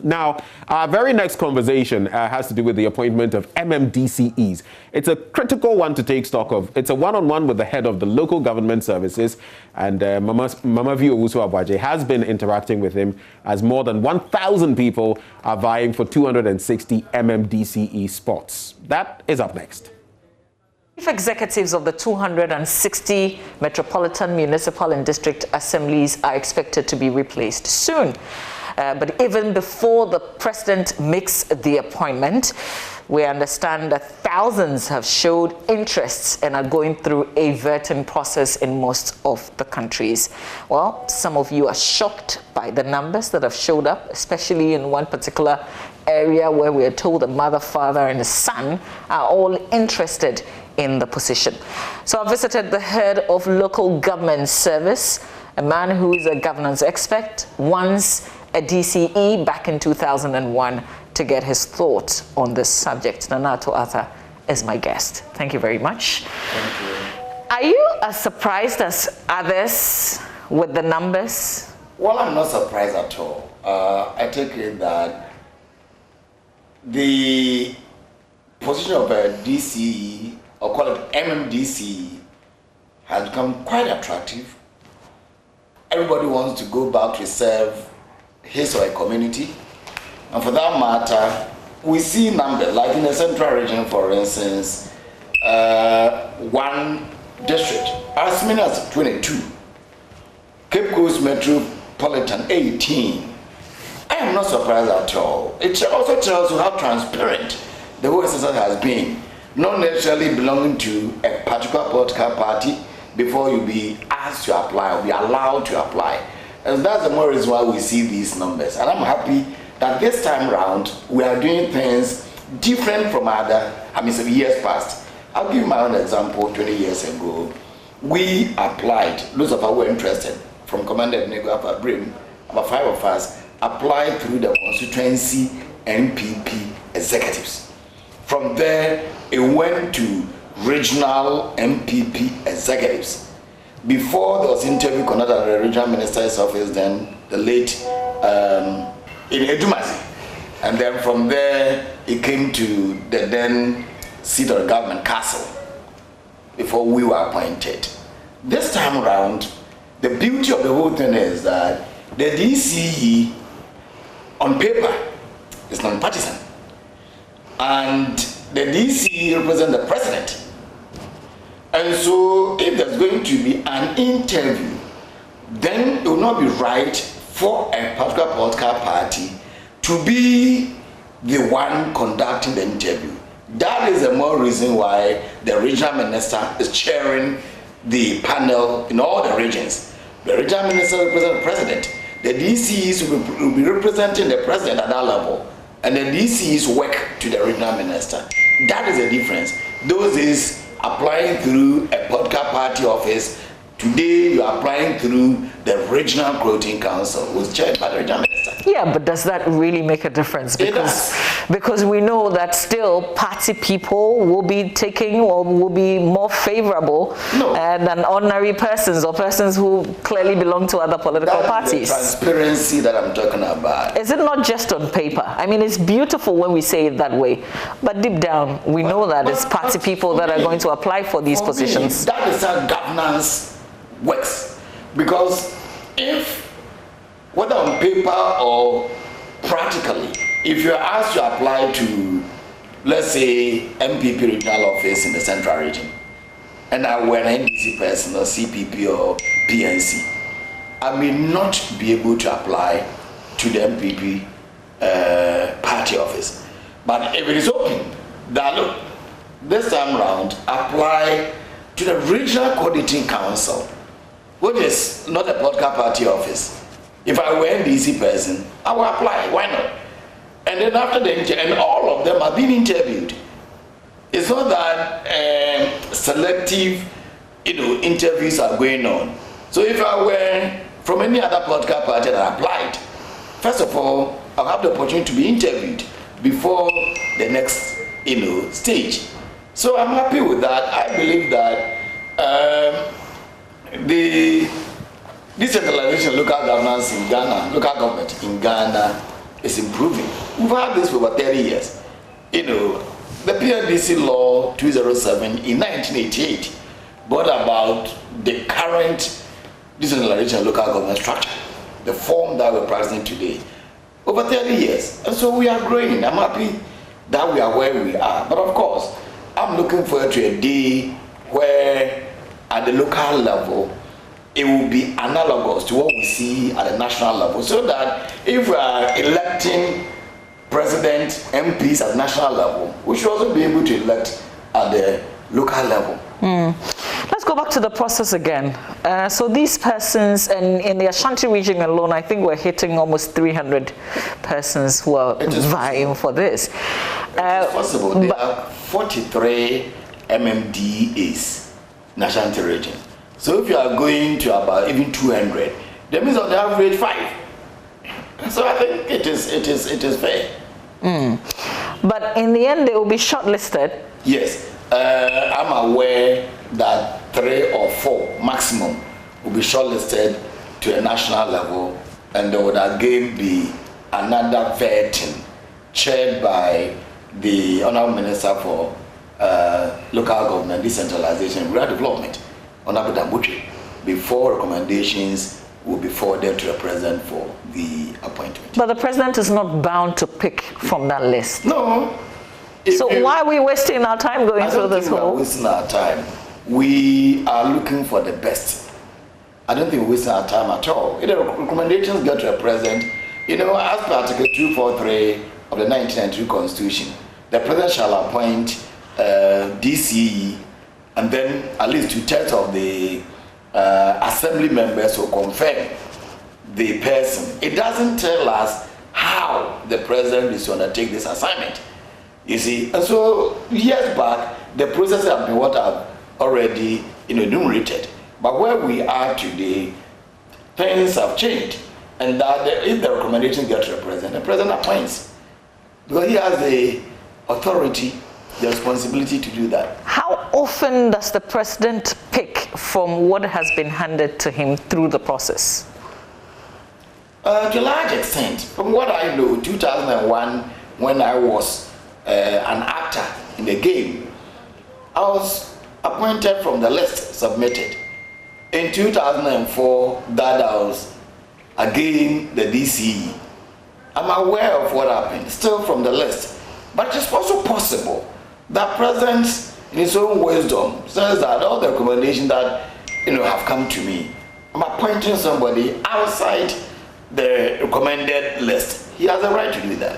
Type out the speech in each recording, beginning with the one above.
Now, our very next conversation has to do with the appointment of MMDCEs. It's a critical one to take stock of. It's a one-on-one with the head of the local government services, and Mama Vio Owusu-Aboagye has been interacting with him as more than 1,000 people are vying for 260 MMDCE spots. That is up next. Chief executives of the 260 metropolitan, municipal and district assemblies are expected to be replaced soon. But even before the president makes the appointment, we understand that thousands have showed interests and are going through a vetting process in most of the countries. Well, some of you are shocked by the numbers that have showed up, especially in one particular area where we are told the mother, father, and the son are all interested in the position. So I visited the head of local government service, a man who is a governance expert, once a DCE back in 2001, to get his thoughts on this subject. Nanato Arthur is my guest. Thank you very much. Thank you. Are you as surprised as others with the numbers? Well, I'm not surprised at all. I take it that the position of a DCE, or call it MMDCE, has become quite attractive. Everybody wants to go back to serve his or her community. And for that matter, we see numbers, like in the central region, for instance, one district, as many as 22. Cape Coast Metropolitan, 18. I am not surprised at all. It also tells you how transparent the whole system has been, not necessarily belonging to a particular political party before you be asked to apply or be allowed to apply. And that's the more reason why we see these numbers. And I'm happy that this time around we are doing things different from some years past. I'll give you my own example. 20 years ago, we applied, those of us who were interested, from Commander Nego Upper Brim, about 5 of us, applied through the constituency NPP executives. From there, it went to regional MPP executives. Before there was interview conducted at the regional minister's office, then the late in Edumazi, and then from there it came to the then seat of the government, Castle, before we were appointed. This time around, the beauty of the whole thing is that the DCE on paper is non-partisan, and the DCE represents the president. And so if there's going to be an interview, then it will not be right for a particular political party to be the one conducting the interview. That is the more reason why the regional minister is chairing the panel in all the regions. The regional minister represents the president. The DCEs will be representing the president at that level, and the DCEs work to the regional minister. That is the difference. Those is applying through a political party office. Today you are applying through the Regional Growth Council, who's chaired by the regional minister. Yeah, but does that really make a difference? Because we know that still party people will be taking or will be more favorable than ordinary persons or persons who clearly belong to other political parties. The transparency that I'm talking about. Is it not just on paper? I mean, it's beautiful when we say it that way, but deep down we know that it's party people that are going to apply for these positions. That is how governance works, because if, whether on paper or practically, if you are asked to apply to, let's say, MPP regional office in the central region, and I were an NDC person or CPP or PNC, I may not be able to apply to the MPP party office. But if it is open, that look, this time round, apply to the Regional Coordinating Council, which is not a political party office. If I were an NDC person, I will apply. Why not? And then after the interview, and all of them are being interviewed. It's not that selective, interviews are going on. So if I were from any other political party that applied, first of all, I'll have the opportunity to be interviewed before the next, stage. So I'm happy with that. I believe that the decentralization of local governance in Ghana, local government in Ghana, is improving. We've had this for over 30 years. You know, the PMDC law 207 in 1988 brought about the current decentralization of local government structure, the form that we're practicing today. Over 30 years. And so we are growing. I'm happy that we are where we are. But of course, I'm looking forward to a day where at the local level, it will be analogous to what we see at the national level, so that if we are electing president, MPs at national level, we should also be able to elect at the local level. Let's go back to the process again. So these persons, and in the Ashanti region alone, I think we're hitting almost 300 persons who are vying for this. It's possible. There are 43 MMDCEs in the Ashanti region. So if you are going to about even 200, that means on the average 5. So I think it is fair. But in the end, they will be shortlisted. Yes, I'm aware that 3 or 4 maximum will be shortlisted to a national level, and there would again be another vetting chaired by the Honorable Minister for Local Government, Decentralization and Rural Development, Honorable Dambuchi, before recommendations will be forwarded to the President for the appointment. But the President is not bound to pick from that list. No. So why are we wasting our time going through this whole? We're wasting our time. We are looking for the best. I don't think we're wasting our time at all. If the recommendations get to the President, you know, as per Article 243 of the 1992 Constitution, the President shall appoint DCE, and then at least 2/3 of the assembly members will confirm the person. It doesn't tell us how the President is to undertake this assignment. You see, and so years back, the processes have been what I've already enumerated. But where we are today, things have changed, and that if the recommendation gets to the President appoints, because he has the authority, the responsibility to do that. How often does the President pick from what has been handed to him through the process? To a large extent, from what I know, 2001, when I was an actor in the game, I was appointed from the list submitted. In 2004, that I was again the DCE. I'm aware of what happened, still from the list. But it's also possible that President, in his own wisdom, says that all the recommendations that have come to me, I'm appointing somebody outside the recommended list. He has a right to do that.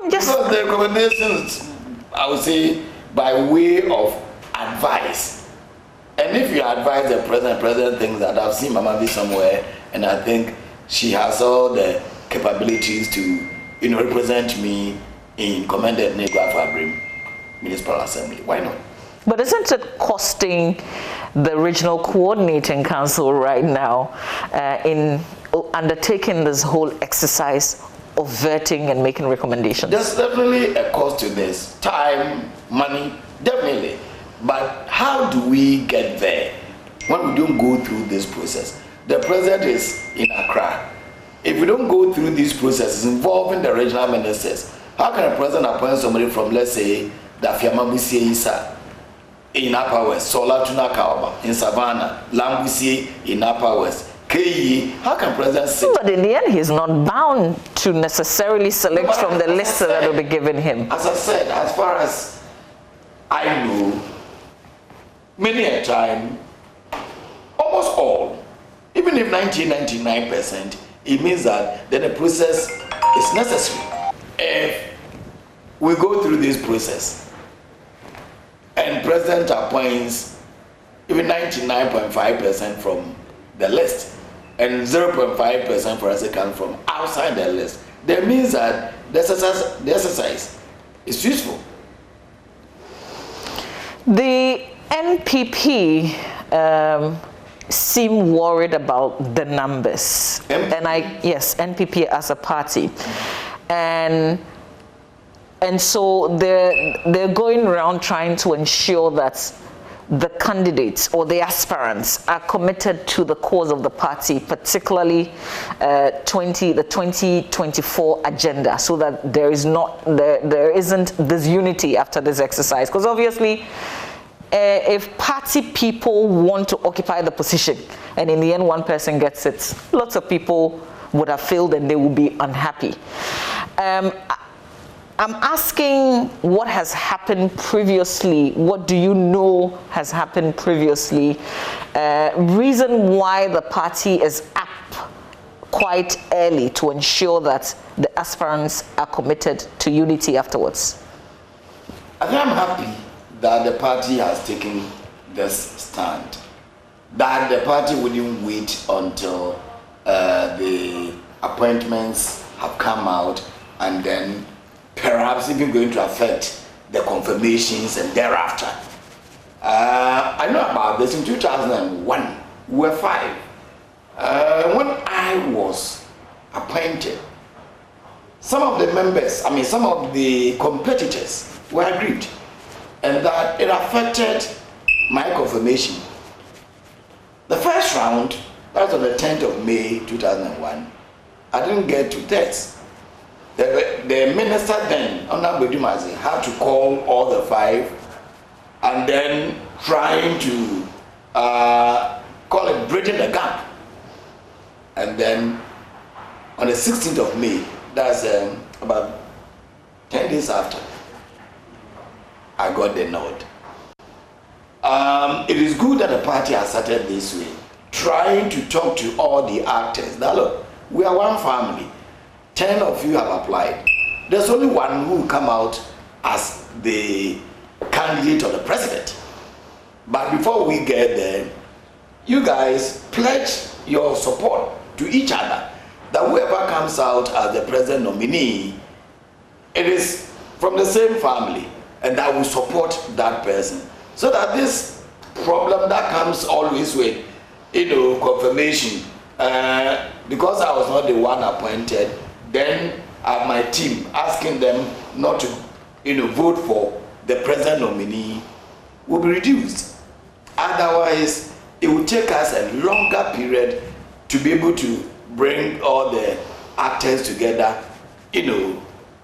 Because the recommendations, I would say, by way of advice. And if you advise the President thinks that I've seen Mama V somewhere, and I think she has all the capabilities to, represent me in commended Negua Fabrim Municipal Assembly. Why not? But isn't it costing the Regional Coordinating Council right now in undertaking this whole exercise of vetting and making recommendations? There's definitely a cost to this. Time, money, definitely. But how do we get there when we don't go through this process? The President is in Accra. If we don't go through these processes involving the regional ministers, how can a President appoint somebody from, let's say, Dafiamabusie Isa in Upper West, Sola Tunakawa in Savannah, Lambusie in Upper West, KE? How can President sit? But in the end, he's not bound to necessarily select from the list that will be given him. As I said, as far as I know, many a time, almost all, even if 99%, it means that then the process is necessary. If we go through this process and President appoints even 99.5% from the list and 0.5% for a second from outside the list, that means that the exercise is useful. The NPP seem worried about the numbers. Yes, NPP as a party. And so they're going around trying to ensure that the candidates or the aspirants are committed to the cause of the party, particularly the 2024 agenda, so that there isn't disunity after this exercise. Because obviously, if party people want to occupy the position and in the end one person gets it, lots of people would have failed and they will be unhappy. I'm asking what has happened previously. What do you know has happened previously? Reason why the party is up quite early to ensure that the aspirants are committed to unity afterwards. I think I'm happy that the party has taken this stand, that the party wouldn't wait until the appointments have come out and then perhaps even going to affect the confirmations and thereafter. I know about this in 2001. We were 5. When I was appointed, some of the members, some of the competitors were aggrieved, and that it affected my confirmation. The first round, that was on the 10th of May 2001, I didn't get to test. The minister then, Honorable Dumazi, had to call all the 5 and then trying to call it bridging the gap. And then on the 16th of May, that's about 10 days after, I got the nod. It is good that the party has started this way, trying to talk to all the actors. Now look, we are one family. 10 of you have applied. There's only one who will come out as the candidate of the president. But before we get there, you guys pledge your support to each other, that whoever comes out as the president nominee, it is from the same family, and that will support that person. So that this problem that comes always with, confirmation, because I was not the one appointed, then I have my team asking them not to, vote for the president nominee will be reduced. Otherwise, it will take us a longer period to be able to bring all the actors together,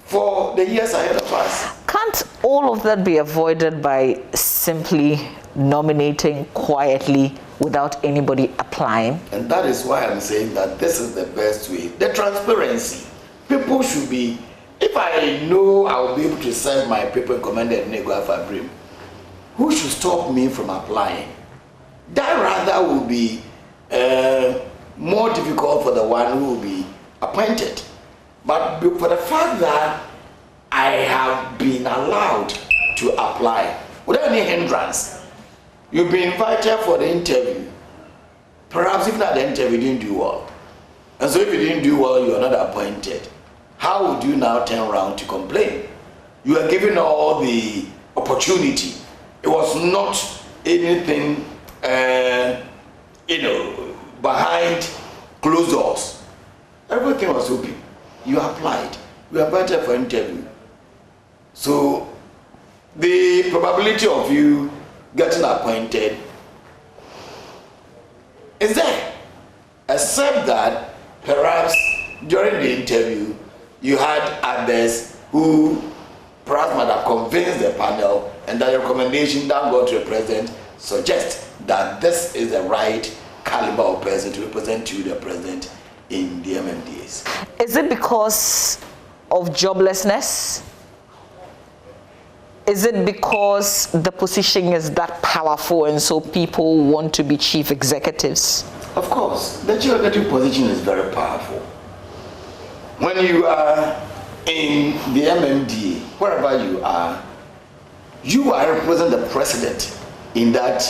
for the years ahead of us. Can't all of that be avoided by simply nominating quietly without anybody applying? And that is why I'm saying that this is the best way. The transparency. People should be, if I know I will be able to serve my people commended Nego Fabrim, who should stop me from applying? That rather will be more difficult for the one who will be appointed. But for the fact that I have been allowed to apply without any hindrance, you've been invited for the interview. Perhaps if not the interview, you didn't do well. And so if you didn't do well, you are not appointed. How would you now turn around to complain? You are given all the opportunity. It was not anything, behind closed doors. Everything was open. You applied. You were invited for interview. So the probability of you getting appointed is there. Except that perhaps during the interview, you had others who perhaps might have convinced the panel, and that the recommendation that got to the president suggests that this is the right caliber of person to represent you, the president, in the MMDAs. Is it because of joblessness? Is it because the position is that powerful and so people want to be chief executives? Of course, the chief executive position is very powerful. When you are in the MMDA, wherever you are representing the president in that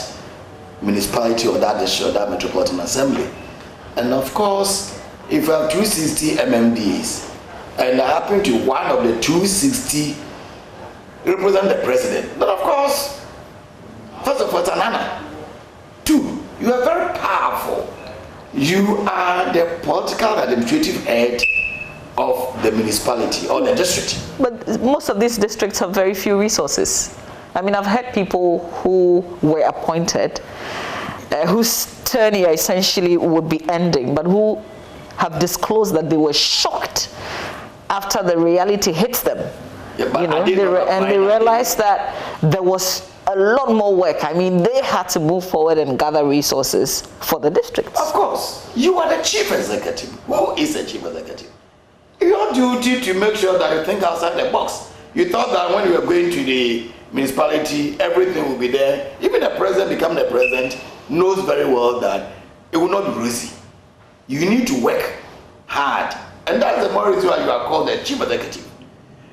municipality or that district or that metropolitan assembly. And of course, if you have 260 MMDAs and I happen to one of the 260 represent the president, then of course, first of all, it's an honor. 2, you are very powerful. You are the political administrative head of the municipality or the district. But most of these districts have very few resources. I mean, I've heard people who were appointed, whose tenure essentially would be ending, but who have disclosed that they were shocked after the reality hits them. Yeah, but they realized that there was a lot more work. I mean, they had to move forward and gather resources for the districts. Of course, you are the chief executive. Who is the chief executive? Your duty to make sure that you think outside the box. You thought that when you were going to the municipality, everything will be there. Even the president become the president knows very well that it will not be easy. You need to work hard, and that's the more reason why you are called the chief executive.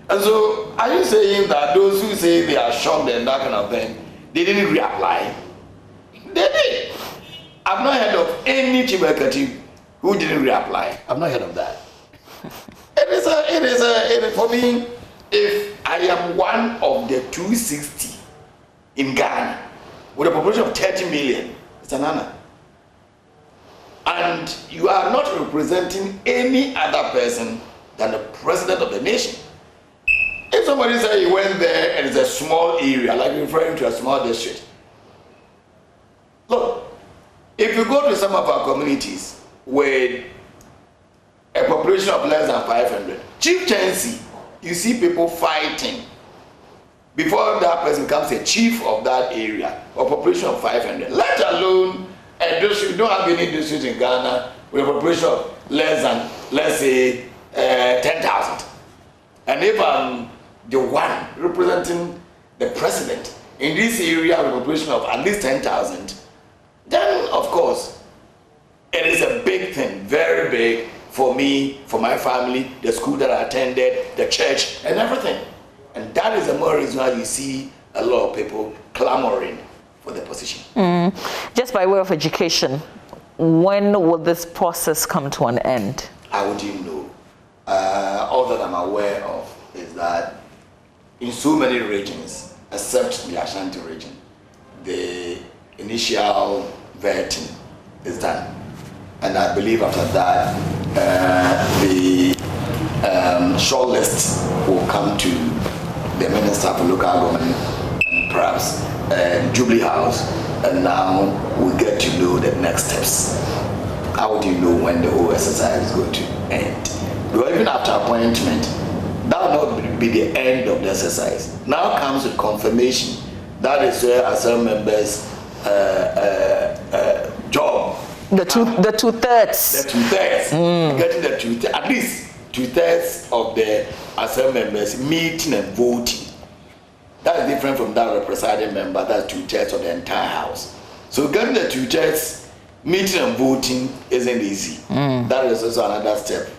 And so, are you saying that those who say they are shocked and that kind of thing, they didn't reapply? They did. I've not heard of any chief executive who didn't reapply. I've not heard of that. It is for me, if I am one of the 260 in Ghana with a population of 30 million, it's an honor. And you are not representing any other person than the president of the nation. If somebody says he went there and it's a small area, like referring to a small district, look, if you go to some of our communities with a population of less than 500, chieftaincy, you see people fighting before that person becomes a chief of that area, a population of 500, let alone a district. You don't have any district in Ghana with a population of less than, let's say, 10,000. And if I'm the one representing the president in this area with a population of at least 10,000, then of course it is a big thing, very big for me, for my family, the school that I attended, the church, and everything. And that is the more reason why you see a lot of people clamoring for the position. Just by way of education, when will this process come to an end? I wouldn't know. All that I'm aware of is that in so many regions, except the Ashanti region, the initial vetting is done. And I believe after that, the short list will come to the Minister for Local Government and perhaps Jubilee House, and now we get to know the next steps. How do you know when the whole exercise is going to end? Because even after appointment, that will not be the end of the exercise. Now comes the confirmation. That is where assembly members' job. The two-thirds. The two-thirds. Getting the two-thirds, at least two-thirds of the assembly members meeting and voting. That is different from that of the presiding member. That's two-thirds of the entire house. So getting the two-thirds meeting and voting isn't easy. That is also another step.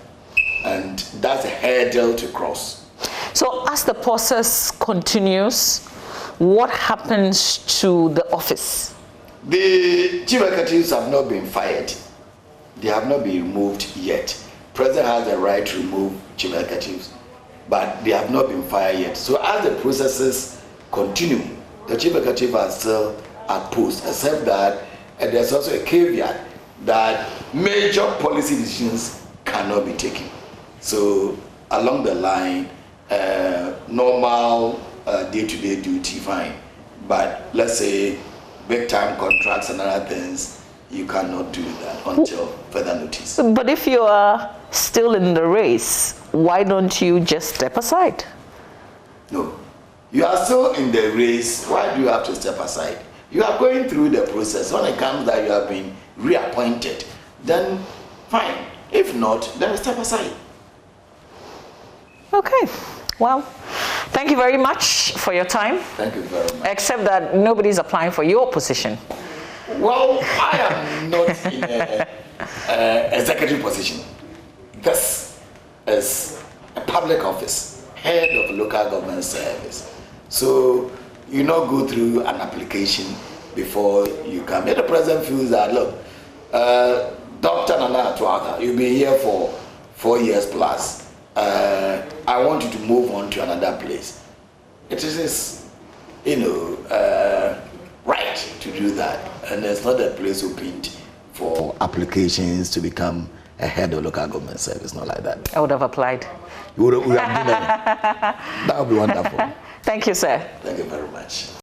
And that's a hurdle to cross. So as the process continues, what happens to the office? The chief executives have not been fired. They have not been removed yet. President has the right to remove chief executives, but they have not been fired yet. So as the processes continue, the chief executive are still at post, except that there's also a caveat that major policy decisions cannot be taken. So along the line, normal day-to-day duty, fine. But let's say big-time contracts and other things, you cannot do that until further notice. But if you are still in the race, why don't you just step aside? No. You are still in the race. Why do you have to step aside? You are going through the process. When it comes that you have been reappointed, then fine. If not, then step aside. Okay. Well, thank you very much for your time. Thank you very much. Except that nobody's applying for your position. Well, I am not in an executive position. This is a public office, head of local government service. So you not go through an application before you come. If the president feels that, look, Dr. Nana Atuaka, you've been here for 4 years plus. I want you to move on to another place. It is, right to do that. And there's not a place opened for applications to become a head of local government service, not like that. I would have applied. You would have done that. That would be wonderful. Thank you, sir. Thank you very much.